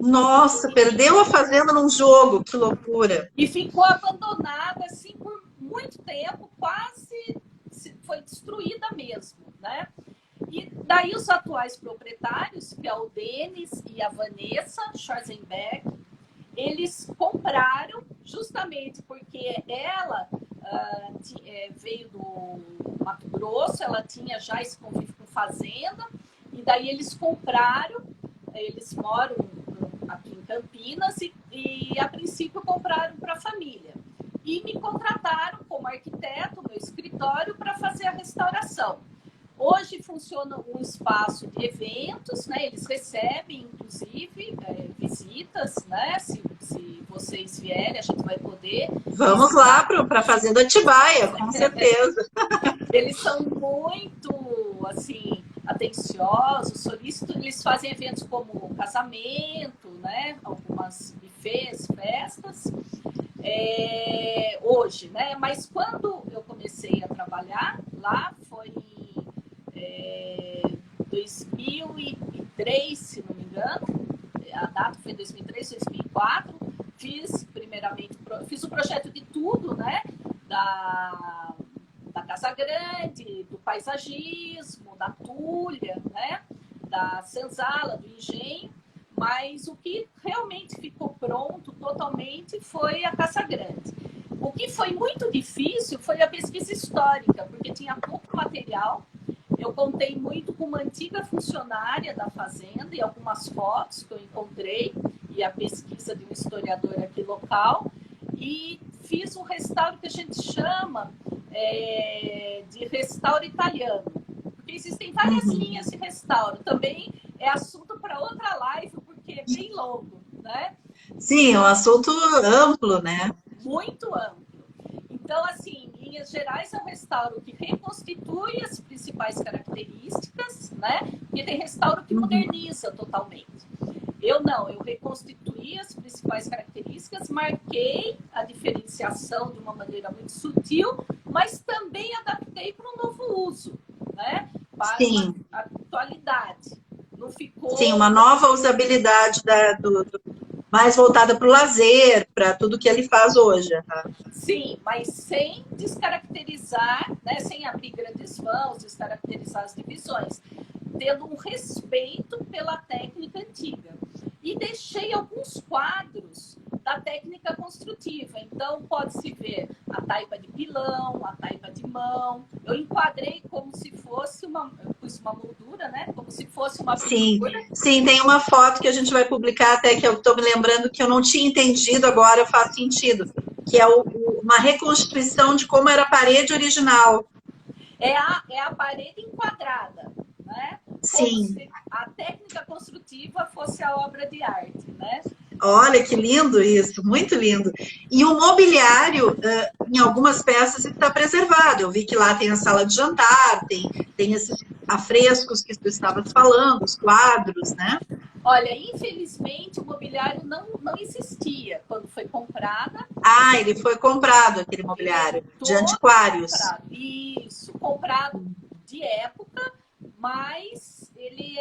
Nossa, perdeu a fazenda num jogo, que loucura. E ficou abandonada assim por muito tempo, quase foi destruída mesmo, né? E daí os atuais proprietários, que é o Denis e a Vanessa Schwarzenberg, eles compraram justamente porque ela veio do Mato Grosso, ela tinha já esse convívio com fazenda, e daí eles compraram, eles moram aqui em Campinas e a princípio compraram para a família. E me contrataram como arquiteto, meu escritório, para fazer a restauração. Hoje funciona um espaço de eventos, né? Eles recebem, inclusive, visitas, né? Se vocês vierem, a gente vai poder. Vamos lá para a Fazenda Atibaia, com certeza. Eles são muito, assim, atenciosos, solícitos. Eles fazem eventos como casamento, né? Algumas buffets, festas. Hoje, né? Mas quando eu comecei a trabalhar lá, foi em 2003, se não me engano. A data foi 2003, 2004. Fiz o projeto de tudo, né? Da Casa Grande, do paisagismo, da Tulha, né? Da senzala, do engenho. Mas o que realmente ficou pronto totalmente foi a Casa Grande. O que foi muito difícil foi a pesquisa histórica, porque tinha pouco material. Eu contei muito com uma antiga funcionária da fazenda e algumas fotos que eu encontrei, e a pesquisa de um historiador aqui local, e fiz um restauro que a gente chama de restauro italiano, porque existem várias linhas de restauro. Também é assunto para outra live, porque é bem longo, né? Sim, é um assunto amplo, né? Muito amplo. Então, assim, em linhas gerais, é um restauro que reconstitui as principais características, né? E tem restauro que moderniza totalmente. Eu reconstituí as principais características, marquei a diferenciação de uma maneira muito sutil, mas também adaptei para um novo uso, né? Para a atualidade. Não ficou... Sim, uma nova usabilidade mais voltada para o lazer, para tudo que ele faz hoje. Sim, mas sem descaracterizar, né, sem abrir grandes mãos, descaracterizar as divisões, tendo um respeito pela técnica antiga. E deixei alguns quadros da técnica construtiva. Então, pode-se ver a taipa de pilão, a taipa de mão. Eu enquadrei como se fosse eu pus uma moldura, né? Como se fosse uma pintura. Sim, tem uma foto que a gente vai publicar até que eu estou me lembrando que eu não tinha entendido, agora faz sentido, que é uma reconstituição de como era a parede original. É a parede enquadrada, né? Como Sim. se a técnica construtiva fosse a obra de arte, né? Olha que lindo isso, muito lindo. E o mobiliário, em algumas peças, está preservado. Eu vi que lá tem a sala de jantar, tem esses afrescos que tu estavas falando, os quadros, né? Olha, infelizmente o mobiliário não existia quando foi comprada. Ah, ele foi comprado, aquele mobiliário, de antiquários. Comprado. Isso, comprado de época, mas ele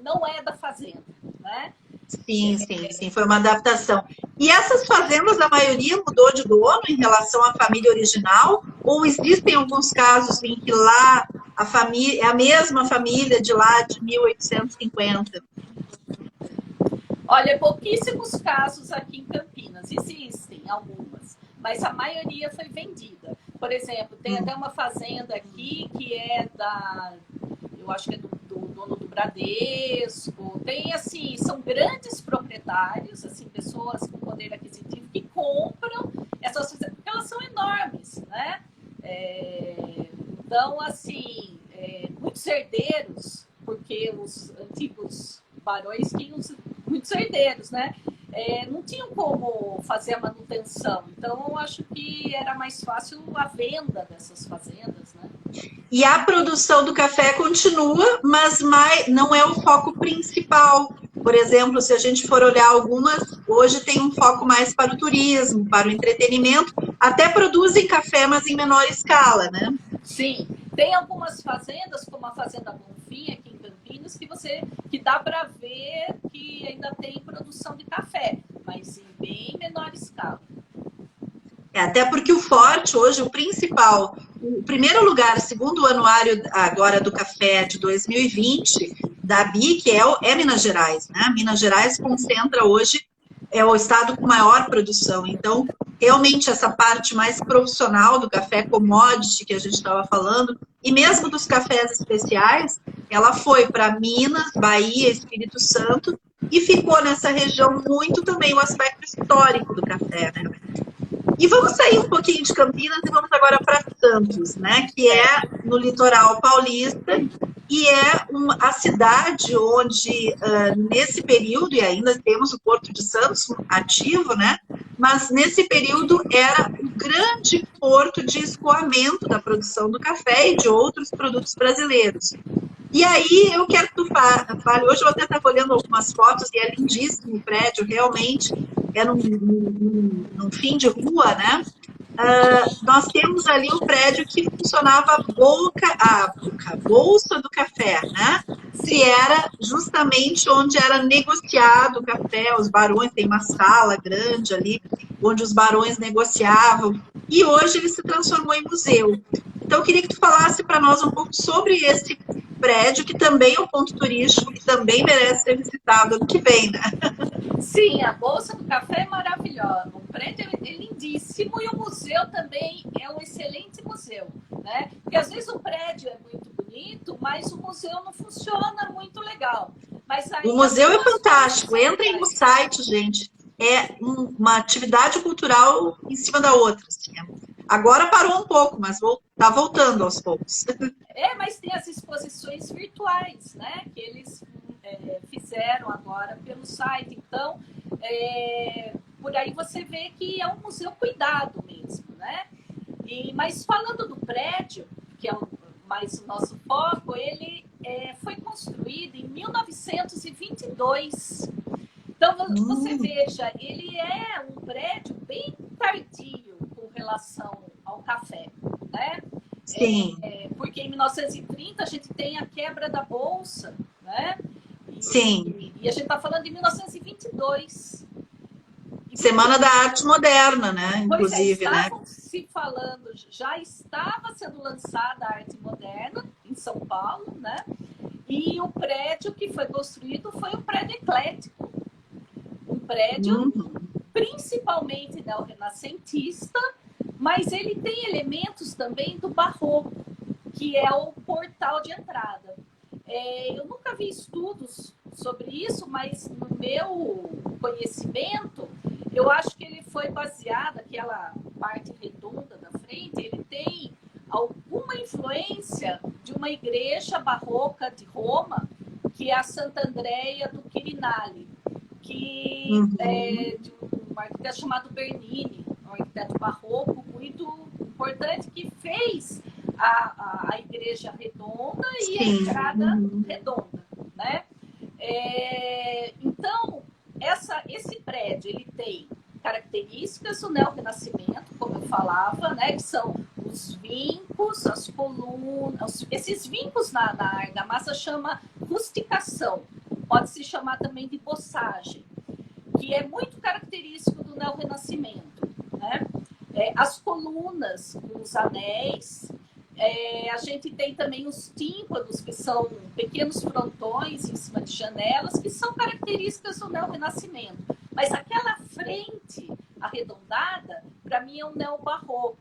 não é da fazenda, né? Sim, foi uma adaptação. E essas fazendas, a maioria mudou de dono em relação à família original? Ou existem alguns casos em que lá a família é a mesma família de lá de 1850? Olha, pouquíssimos casos aqui em Campinas, existem algumas, mas a maioria foi vendida. Por exemplo, tem até uma fazenda aqui que é eu acho que é do dono do Bradesco. Tem assim, são grandes proprietários, assim, pessoas com poder aquisitivo que compram essas fazendas, porque elas são enormes, né? Então, assim, muitos herdeiros, porque os antigos barões tinham muitos herdeiros, né? Não tinham como fazer a manutenção. Então, eu acho que era mais fácil a venda dessas fazendas, né? E a produção do café continua, mas não é o foco principal. Por exemplo, se a gente for olhar algumas, hoje tem um foco mais para o turismo, para o entretenimento. Até produzem café, mas em menor escala, né? Sim. Tem algumas fazendas, como a Fazenda Bonfim, aqui em Campinas, que dá para ver que ainda tem produção de café, mas em bem menor escala. Até porque o forte hoje, o principal, o primeiro lugar, segundo o anuário agora do café de 2020, da BIC, é Minas Gerais, né? Minas Gerais concentra hoje, é o estado com maior produção. Então, realmente, essa parte mais profissional do café commodity que a gente estava falando, e mesmo dos cafés especiais, ela foi para Minas, Bahia, Espírito Santo, e ficou nessa região muito também o aspecto histórico do café, né? E vamos sair um pouquinho de Campinas e vamos agora para Santos, né? Que é no litoral paulista e é a cidade onde, nesse período, e ainda temos o Porto de Santos ativo, né? Mas nesse período era o grande porto de escoamento da produção do café e de outros produtos brasileiros. E aí eu quero que tu fale, hoje eu até estava olhando algumas fotos e é lindíssimo o prédio, realmente, é num fim de rua, né? Nós temos ali um prédio que funcionava a Bolsa do Café, né? Que era justamente onde era negociado o café, os barões, tem uma sala grande ali, onde os barões negociavam, e hoje ele se transformou em museu. Então, eu queria que tu falasse para nós um pouco sobre esse prédio, que também é um ponto turístico, que também merece ser visitado ano que vem, né? Sim, a Bolsa do Café é maravilhosa, o prédio é lindíssimo e o museu também é um excelente museu, né? Porque às vezes o prédio é muito bonito, mas o museu não funciona muito legal. Mas aí o museu é fantástico, entrem no site, gente, é uma atividade cultural em cima da outra. Assim. Agora parou um pouco, mas está voltando aos poucos. Mas tem as exposições virtuais, né? Que eles fizeram agora pelo site. Então, por aí você vê que é um museu cuidado mesmo, né? Mas falando do prédio, que é mais o nosso foco, ele foi construído em 1922. Então, você veja, ele é um prédio bem tardio com relação ao café, né? Sim. Porque em 1930 a gente tem a quebra da Bolsa, né? Sim. E a gente está falando de 1922. Semana da Arte Moderna, né? Inclusive, né? Estavam se falando, já estava sendo lançada a arte moderna em São Paulo, né? E o prédio que foi construído foi um prédio eclético. Um prédio principalmente neorrenascentista, mas ele tem elementos também do barroco, que é o portal de entrada. Eu nunca vi estudos sobre isso, mas no meu conhecimento, eu acho que ele foi baseado, aquela parte redonda da frente, ele tem alguma influência de uma igreja barroca de Roma, que é a Santa Andrea do Quirinale, que é de um arquiteto chamado Bernini, um arquiteto barroco muito importante, que fez a igreja redonda e a entrada redonda, né? Então, esse prédio, ele tem características do neorrenascimento, como eu falava, né? Que são os vincos, as colunas, esses vincos na argamassa chama rusticação, pode se chamar também de bossagem, que é muito característico do neorrenascimento, né? As colunas, os anéis, a gente tem também os tímpanos, que são pequenos frontões em cima de janelas, que são características do neorrenascimento. Mas aquela frente arredondada, para mim, é um neobarroco.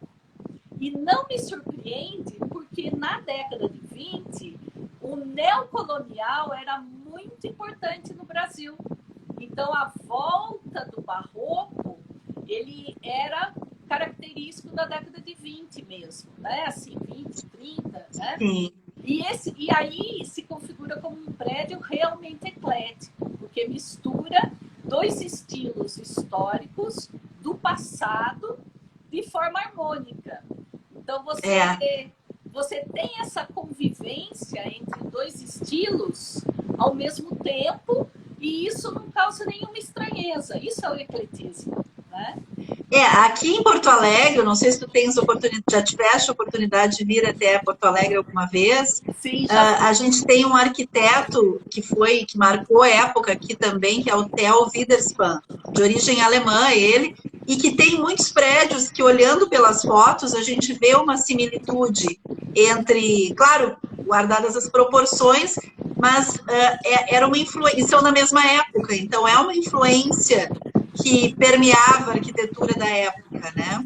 E não me surpreende, porque na década de 20, o neocolonial era muito importante no Brasil. Então, a volta do barroco, ele era característico da década de 20 mesmo, né? Assim, 20, 30, né? Sim. E aí se configura como um prédio realmente eclético, porque mistura dois estilos históricos do passado de forma harmônica. Então, você tem essa convivência entre dois estilos ao mesmo tempo, e isso não causa nenhuma estranheza. Isso é o ecletismo, né? Aqui em Porto Alegre, não sei se tu tens oportunidade, já tiveste a oportunidade de vir até Porto Alegre alguma vez. Sim, já. A gente tem um arquiteto que marcou época aqui também, que é o Theo Widerspan, de origem alemã, ele, e que tem muitos prédios que, olhando pelas fotos, a gente vê uma similitude entre, claro, guardadas as proporções, mas era uma influência, são da mesma época, então é uma influência que permeava a arquitetura da época, né?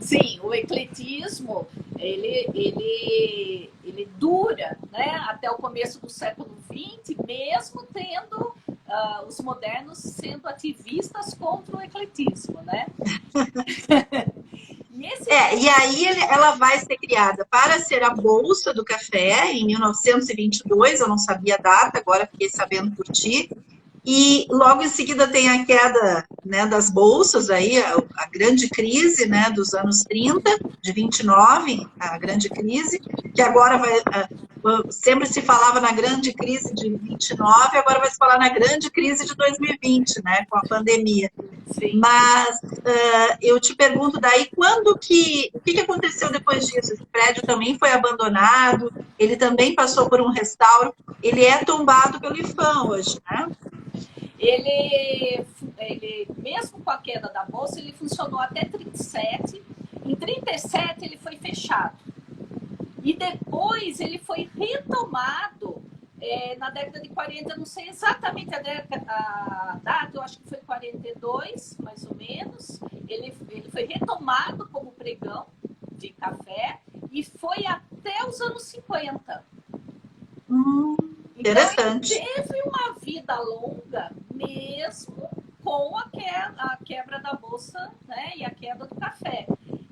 Sim, o ecletismo, ele dura, né, até o começo do século XX, mesmo tendo os modernos sendo ativistas contra o ecletismo, né? E aí ela vai ser criada para ser a Bolsa do Café, em 1922, eu não sabia a data, agora fiquei sabendo por ti. E logo em seguida tem a queda, né, das bolsas, aí, a grande crise, né, dos anos 30, de 29, a grande crise, que agora sempre se falava na grande crise de 29, agora vai se falar na grande crise de 2020, né, com a pandemia. Sim. Mas eu te pergunto daí, o que aconteceu depois disso? Esse prédio também foi abandonado, ele também passou por um restauro, ele é tombado pelo IPHAN hoje, né? Ele, mesmo com a queda da bolsa, ele funcionou até 37. Em 37 ele foi fechado. E depois ele foi retomado na década de 40, não sei exatamente a data, eu acho que foi 42, mais ou menos. Ele foi retomado como pregão de café e foi até os anos 50. Interessante. Então, ele teve uma vida longa, mesmo com a quebra da bolsa, né, e a queda do café.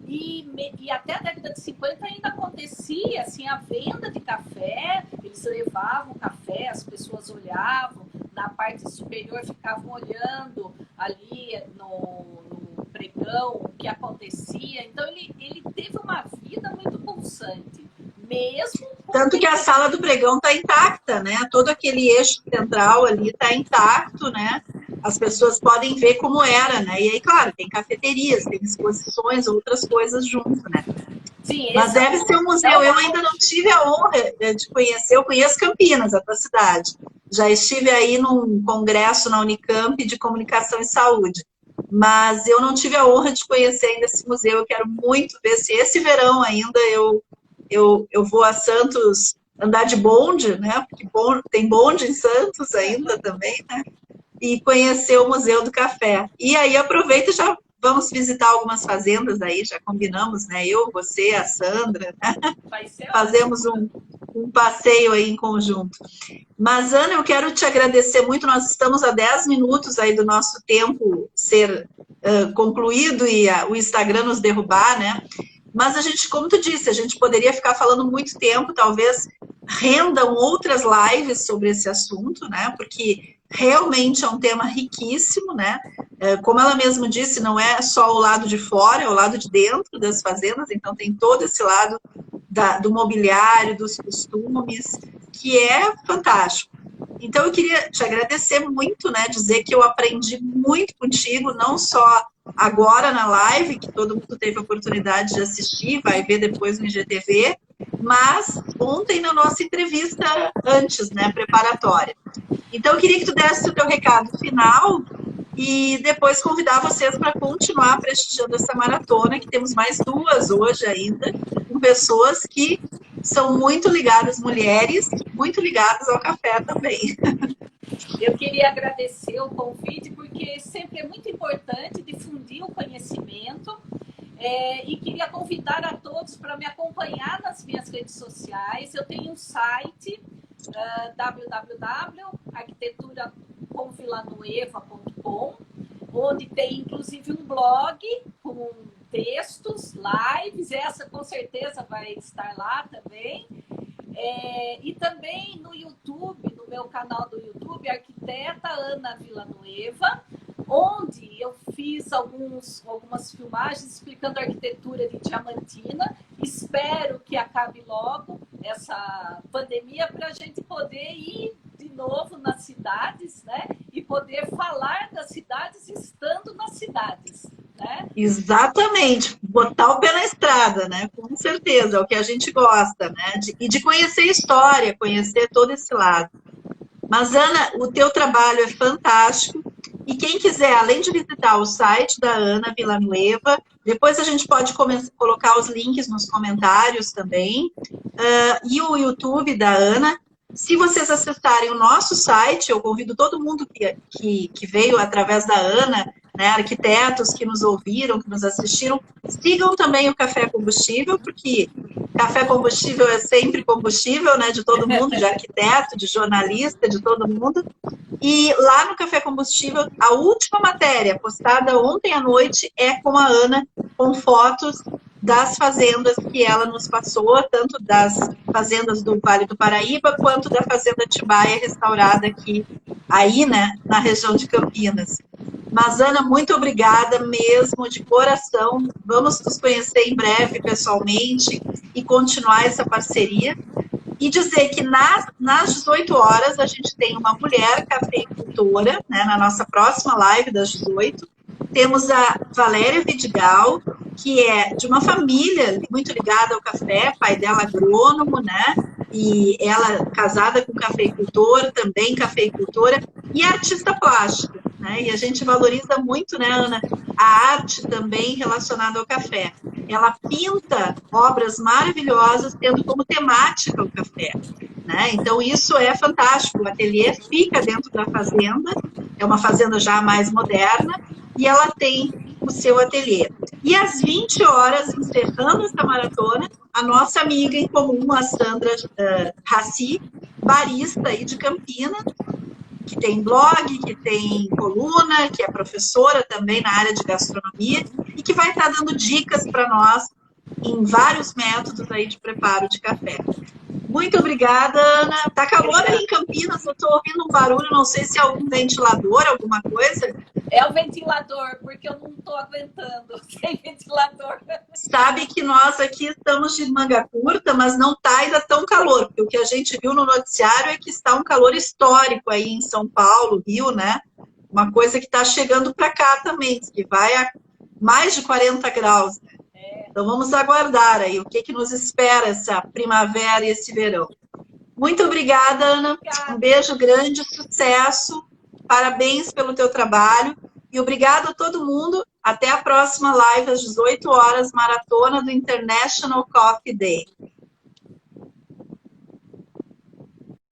E até a década de 50 ainda acontecia assim, a venda de café, eles levavam o café, as pessoas olhavam, na parte superior ficavam olhando ali no pregão o que acontecia. Então, ele teve uma vida muito pulsante. Mesmo tanto que a sala do pregão está intacta, né? Todo aquele eixo central ali está intacto, né? As pessoas podem ver como era, né? E aí, claro, tem cafeterias, tem exposições, outras coisas junto, né? Sim, mas deve ser um museu. Eu ainda não tive a honra de conhecer. Eu conheço Campinas, a tua cidade. Já estive aí num congresso na Unicamp de Comunicação e Saúde, mas eu não tive a honra de conhecer ainda esse museu. Eu quero muito ver se esse verão ainda eu vou a Santos andar de bonde, né? Porque tem bonde em Santos ainda também, né? E conhecer o Museu do Café. E aí aproveita e já vamos visitar algumas fazendas aí, já combinamos, né? Eu, você, a Sandra, né? Fazemos um passeio aí em conjunto. Mas, Ana, eu quero te agradecer muito. Nós estamos a 10 minutos aí do nosso tempo ser concluído e o Instagram nos derrubar, né? Mas a gente, como tu disse, a gente poderia ficar falando muito tempo, talvez rendam outras lives sobre esse assunto, né? Porque realmente é um tema riquíssimo, né? Como ela mesma disse, não é só o lado de fora, é o lado de dentro das fazendas, então tem todo esse lado do mobiliário, dos costumes, que é fantástico. Então eu queria te agradecer muito, né? Dizer que eu aprendi muito contigo, não só agora na live, que todo mundo teve a oportunidade de assistir, vai ver depois no IGTV, mas ontem na nossa entrevista antes, né, preparatória. Então eu queria que tu desse o teu recado final e depois convidar vocês para continuar prestigiando essa maratona, que temos mais 2 hoje ainda, com pessoas que são muito ligadas, mulheres, muito ligadas ao café também. Eu queria agradecer o convite, porque sempre é muito importante difundir o conhecimento, e queria convidar a todos para me acompanhar nas minhas redes sociais. Eu tenho um site, www.arquiteturacomvilanueva.com, onde tem inclusive um blog com textos, lives, essa com certeza vai estar lá também. E também no YouTube, no meu canal do YouTube, Arquiteta Ana Villanueva, onde eu fiz algumas filmagens explicando a arquitetura de Diamantina. Espero que acabe logo essa pandemia para a gente poder ir de novo nas cidades, né? E poder falar das cidades estando nas cidades, né? Exatamente, botar o pé na estrada, né? Com certeza, é o que a gente gosta, né? E de conhecer a história, conhecer todo esse lado. Mas, Ana, o teu trabalho é fantástico. E quem quiser, além de visitar o site da Ana Villanueva, depois a gente pode colocar os links nos comentários também, e o YouTube da Ana. Se vocês acessarem o nosso site, eu convido todo mundo que veio através da Ana, né, arquitetos que nos ouviram, que nos assistiram, sigam também o Café Combustível, porque café combustível é sempre combustível, né, de todo mundo, de arquiteto, de jornalista, de todo mundo. E lá no Café Combustível, a última matéria postada ontem à noite é com a Ana, com fotos das fazendas que ela nos passou, tanto das fazendas do Vale do Paraíba, quanto da Fazenda Atibaia, restaurada aqui, aí, né, na região de Campinas. Mas, Ana, muito obrigada mesmo, de coração. Vamos nos conhecer em breve, pessoalmente, e continuar essa parceria. E dizer que nas 18 horas a gente tem uma mulher cafeicultora, né, na nossa próxima live das 18. Temos a Valéria Vidigal, que é de uma família muito ligada ao café, pai dela agrônomo, né? E ela casada com cafeicultor, também cafeicultora, e artista plástica, né? E a gente valoriza muito, né, Ana, a arte também relacionada ao café. Ela pinta obras maravilhosas, tendo como temática o café, né? Então, isso é fantástico. O ateliê fica dentro da fazenda, é uma fazenda já mais moderna, e ela tem o seu ateliê. E às 20 horas, encerrando essa maratona, a nossa amiga em comum, a Sandra Raci, barista aí de Campinas, que tem blog, que tem coluna, que é professora também na área de gastronomia e que vai estar dando dicas para nós em vários métodos aí de preparo de café. Muito obrigada, Ana. Tá calor aí em Campinas, eu estou ouvindo um barulho, não sei se é algum ventilador, alguma coisa. É o ventilador, porque eu não estou aguentando sem ventilador. Sabe que nós aqui estamos de manga curta, mas não está ainda tão calor, porque o que a gente viu no noticiário é que está um calor histórico aí em São Paulo, Rio, né? Uma coisa que está chegando para cá também, que vai a mais de 40 graus. Então vamos aguardar aí o que nos espera essa primavera e esse verão. Muito obrigada, Ana. Obrigada. Um beijo grande, sucesso. Parabéns pelo teu trabalho. E obrigado a todo mundo. Até a próxima live às 18 horas, maratona do International Coffee Day.